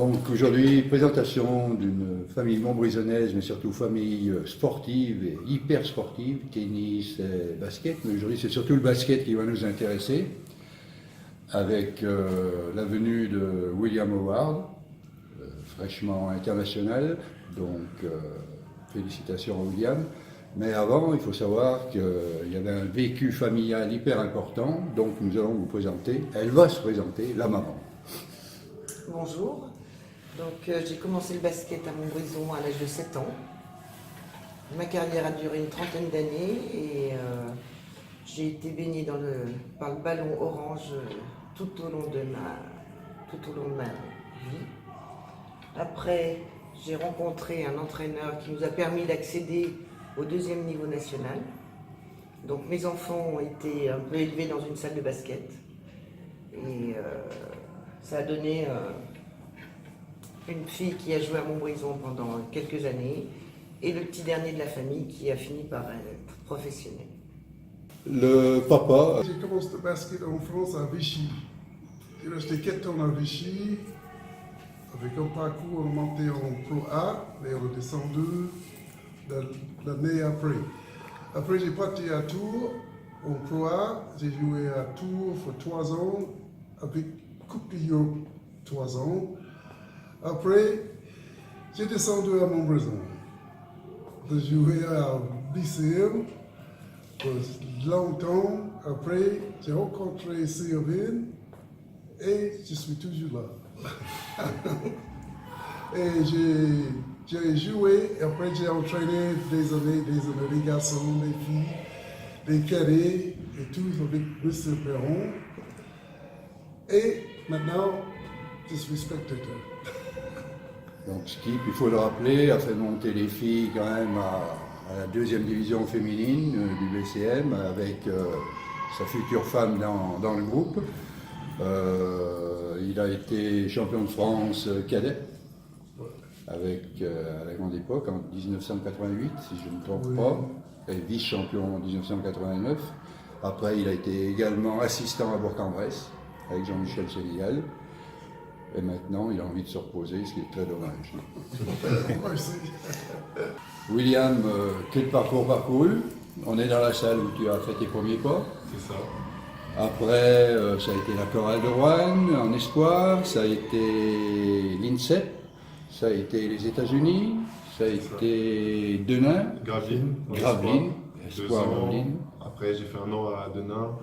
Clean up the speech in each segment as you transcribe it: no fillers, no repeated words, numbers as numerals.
Donc aujourd'hui, présentation d'une famille montbrison-naise, mais surtout famille sportive et hyper sportive, tennis et basket. Mais aujourd'hui, c'est surtout le basket qui va nous intéresser, avec la venue de William Howard, fraîchement international. Donc félicitations à William. Mais avant, il faut savoir qu'il y avait un vécu familial hyper important. Donc nous allons vous présenter, elle va se présenter, la maman. Bonjour, j'ai commencé le basket à Montbrison à l'âge de 7 ans. Ma carrière a duré une trentaine d'années et j'ai été baignée par le ballon orange tout au long de ma vie. Après, j'ai rencontré un entraîneur qui nous a permis d'accéder au deuxième niveau national. Donc mes enfants ont été un peu élevés dans une salle de basket. Et ça a donné une fille qui a joué à Montbrison pendant quelques années et le petit dernier de la famille qui a fini par être professionnel. Le papa. J'ai commencé le basket en France à Vichy. J'ai resté 4 ans à Vichy avec un parcours monté en Pro A et on descendu l'année après. Après j'ai parti à Tours en Pro A. J'ai joué à Tours pour 3 ans avec Coupe d'Europe 3 ans. Après, j'ai descendu à Montbrison. J'ai joué à lycéum pour longtemps. Après, j'ai rencontré Sylvain et je suis toujours là. Et j'ai joué, et après j'ai entraîné des garçons, des filles, des cadets et tout avec M. Perron. Et maintenant, je suis spectateur. Donc Skip, il faut le rappeler, a fait monter les filles quand même à la deuxième division féminine du BCM avec sa future femme dans le groupe. Il a été champion de France cadet avec, à la grande époque en 1988, si je ne me trompe pas, et vice-champion en 1989. Après, il a été également assistant à Bourg-en-Bresse avec Jean-Michel Sénégal. Et maintenant, il a envie de se reposer, ce qui est très dommage. William, quel parcours? On est dans la salle où tu as fait tes premiers pas. C'est ça. Après, ça a été la chorale de Rouen en espoir, ça a été l'INSEP, ça a été les États-Unis, ça a été Denain. Gravelines. Espoir Gravelines. Après, j'ai fait un an à Denain.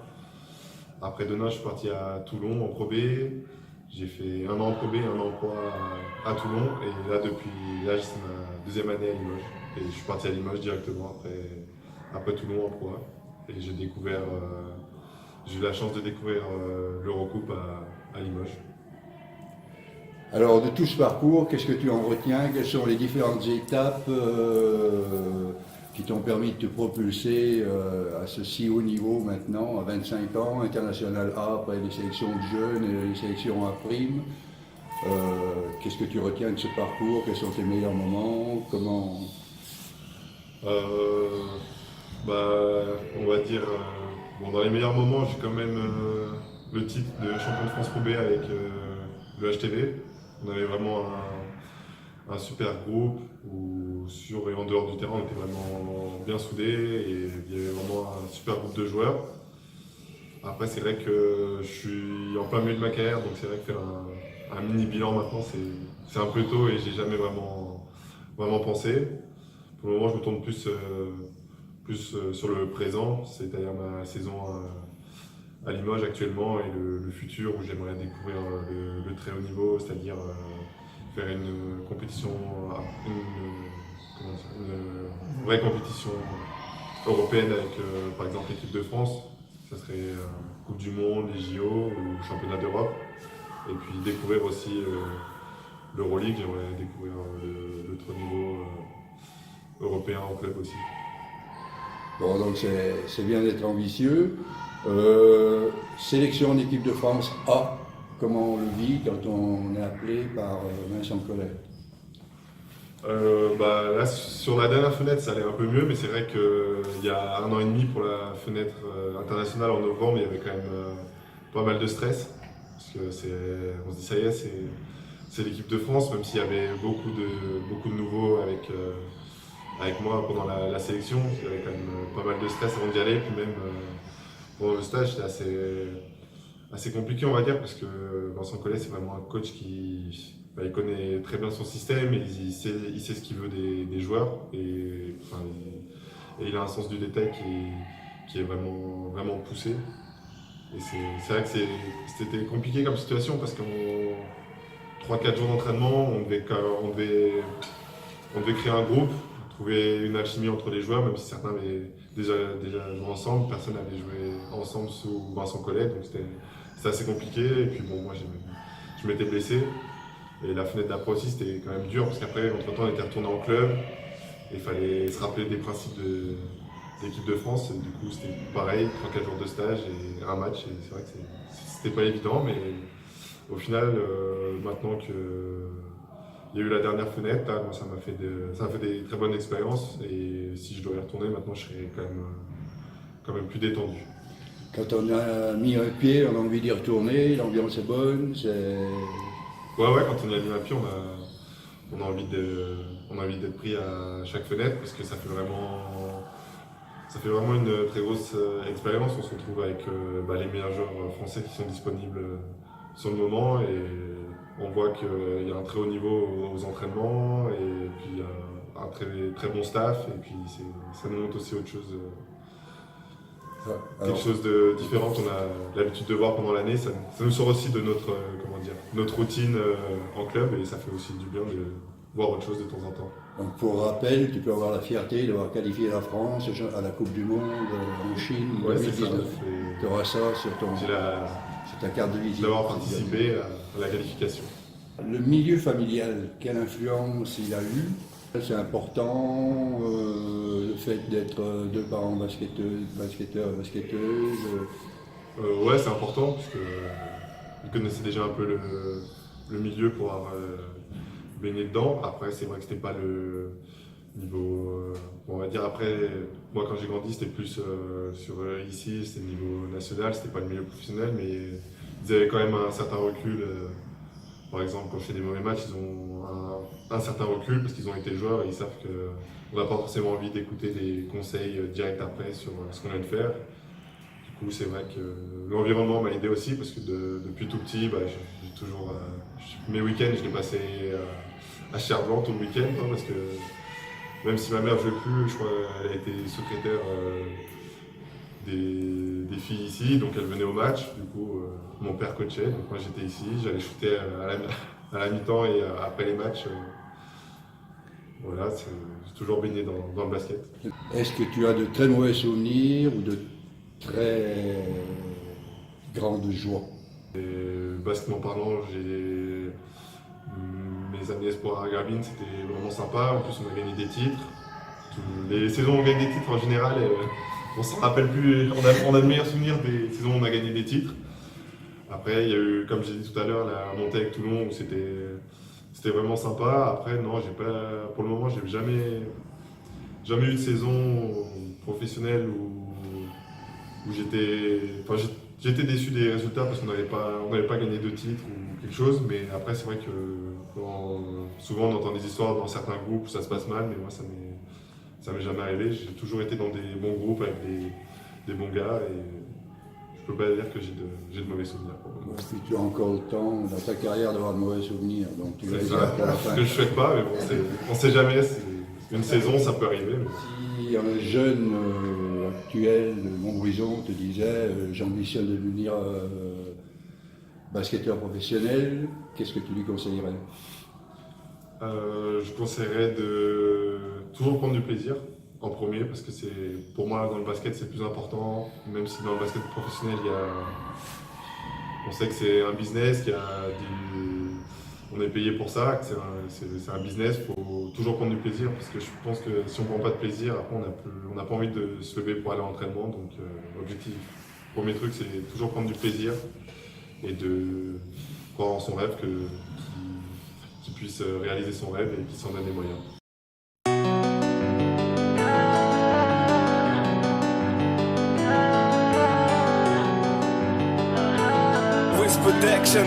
Après Denain, je suis parti à Toulon en Pro B. J'ai fait un an en Pro B, un an en Pro A à Toulon. Et là, c'est ma deuxième année à Limoges. Et je suis parti à Limoges directement après Toulon en Pro A. Et j'ai eu la chance de découvrir l'Eurocoupe à Limoges. Alors, de tout ce parcours, qu'est-ce que tu en retiens? Quelles sont les différentes étapes qui t'ont permis de te propulser à ce si haut niveau maintenant, à 25 ans, international A, après les sélections de jeunes et les sélections A prime? Qu'est-ce que tu retiens de ce parcours? Quels sont tes meilleurs moments? Comment... on va dire, dans les meilleurs moments, j'ai quand même le titre de champion de France Pro B avec le HTV. On avait vraiment un super groupe où sur et en dehors du terrain on était vraiment bien soudés et il y avait vraiment un super groupe de joueurs. Après c'est vrai que je suis en plein milieu de ma carrière, donc c'est vrai que faire un mini bilan maintenant c'est un peu tôt et j'ai jamais vraiment pensé. Pour le moment je me tourne plus sur le présent, c'est-à-dire ma saison à Limoges actuellement et le futur où j'aimerais découvrir le très haut niveau, c'est-à-dire faire une compétition, une vraie compétition européenne avec par exemple l'équipe de France, ça serait Coupe du Monde, les JO ou Championnat d'Europe. Et puis découvrir aussi l'Euroleague, j'aimerais découvrir le très niveau européen en club aussi. Bon, donc c'est bien d'être ambitieux. Sélection d'équipe de France A, comment on le vit quand on est appelé par Vincent Collet? Là, sur la dernière fenêtre, ça allait un peu mieux, mais c'est vrai qu'il y a 1 an et demi pour la fenêtre internationale en novembre, il y avait quand même pas mal de stress. Parce que on se dit, ça y est, c'est l'équipe de France, même s'il y avait beaucoup de nouveaux avec moi pendant la sélection. Il y avait quand même pas mal de stress avant d'y aller. Puis même pendant le stage, c'était assez compliqué, on va dire, parce que Vincent Collet, c'est vraiment un coach qui il connaît très bien son système, et il sait ce qu'il veut des joueurs. Et il a un sens du détail qui est vraiment, vraiment poussé. Et c'est vrai que c'était compliqué comme situation, parce qu'en 3-4 jours d'entraînement, on devait créer un groupe, trouver une alchimie entre les joueurs, même si certains avaient déjà joué ensemble, personne n'avait joué ensemble sous Vincent Collet, donc c'était assez compliqué. Et puis bon, moi je m'étais blessé, et la fenêtre d'après aussi c'était quand même dur, parce qu'après, entre-temps, on était retourné en club, et il fallait se rappeler des principes de l'équipe de France. Et du coup, c'était pareil, 3-4 jours de stage et un match, et c'est vrai que c'était pas évident, mais au final, maintenant qu'il y a eu la dernière fenêtre, là, moi, ça m'a fait des très bonnes expériences, et si je dois y retourner maintenant, je serais quand même plus détendu. Quand on a mis un pied, on a envie d'y retourner, l'ambiance est bonne, Ouais, quand on y a mis un pied, on a envie d'être pris à chaque fenêtre, parce que ça fait vraiment une très grosse expérience. On se retrouve avec les meilleurs joueurs français qui sont disponibles sur le moment, et on voit qu'il y a un très haut niveau aux entraînements, et puis il y a un très, très bon staff, et puis ça nous montre aussi autre chose. Quelque chose de différent qu'on a l'habitude de voir pendant l'année. Ça nous sort aussi de notre routine en club, et ça fait aussi du bien de voir autre chose de temps en temps. Donc pour rappel, tu peux avoir la fierté d'avoir qualifié la France à la Coupe du Monde en Chine en 2019. Tu auras ça sur ta carte de visite. D'avoir participé à la qualification. Le milieu familial, quelle influence il a eu? C'est important, le fait d'être deux parents basketteurs et basketteuses. Ouais, c'est important, parce qu'ils connaissaient déjà un peu le milieu pour avoir baigné dedans. Après, c'est vrai que c'était pas le niveau. On va dire, après, moi quand j'ai grandi, c'était plus ici, c'était le niveau national, c'était pas le milieu professionnel, mais ils avaient quand même un certain recul. Par exemple, quand je fais des mauvais matchs, ils ont un certain recul, parce qu'ils ont été joueurs, et ils savent qu'on n'a pas forcément envie d'écouter des conseils directs après sur ce qu'on vient de faire. Du coup, c'est vrai que l'environnement m'a aidé aussi, parce que depuis tout petit, j'ai toujours. Mes week-ends, je les passais à Cher-Blanc tout le week-end, parce que même si ma mère ne jouait plus, je crois qu'elle a été secrétaire des filles ici, donc elle venait au match. Du coup, mon père coachait, donc moi j'étais ici, j'allais shooter à la mi-temps et après les matchs. Voilà, j'ai toujours baigné dans le basket. Est-ce que tu as de très mauvais souvenirs ou de très grandes joies? Basketball parlant, mes années espoirs à Gravelines, c'était vraiment sympa. En plus, on a gagné des titres. Les saisons où on gagne des titres en général, on s'en rappelle plus. On a de meilleurs souvenirs des saisons où on a gagné des titres. Après, il y a eu, comme j'ai dit tout à l'heure, la montée avec Toulon, où c'était vraiment sympa. Après, non, pour le moment, j'ai jamais eu de saison professionnelle où j'étais déçu des résultats, parce qu'on n'avait pas gagné de titres ou quelque chose. Mais après, c'est vrai que souvent on entend des histoires dans certains groupes où ça se passe mal, mais moi ça m'est jamais arrivé. J'ai toujours été dans des bons groupes avec des bons gars, et je peux pas dire que j'ai de mauvais souvenirs. Si tu as encore le temps dans ta carrière d'avoir de mauvais souvenirs, donc tu vas C'est dire pour la ce fin. que je souhaite pas, mais bon, on sait jamais. Une saison, ça peut arriver. Si un jeune actuel de Montbrison te disait j'ambitionne de devenir basketteur professionnel, qu'est-ce que tu lui conseillerais? Je conseillerais de toujours prendre du plaisir en premier, parce que pour moi, dans le basket, c'est le plus important. Même si dans le basket professionnel, on sait que c'est un business, on est payé pour ça, que c'est un business. Il faut toujours prendre du plaisir, parce que je pense que si on ne prend pas de plaisir, après on n'a pas envie de se lever pour aller à l'entraînement. Donc l'objectif, le premier truc, c'est toujours prendre du plaisir et de croire en son rêve, qu'il puisse réaliser son rêve et qu'il s'en donne les moyens. Protection.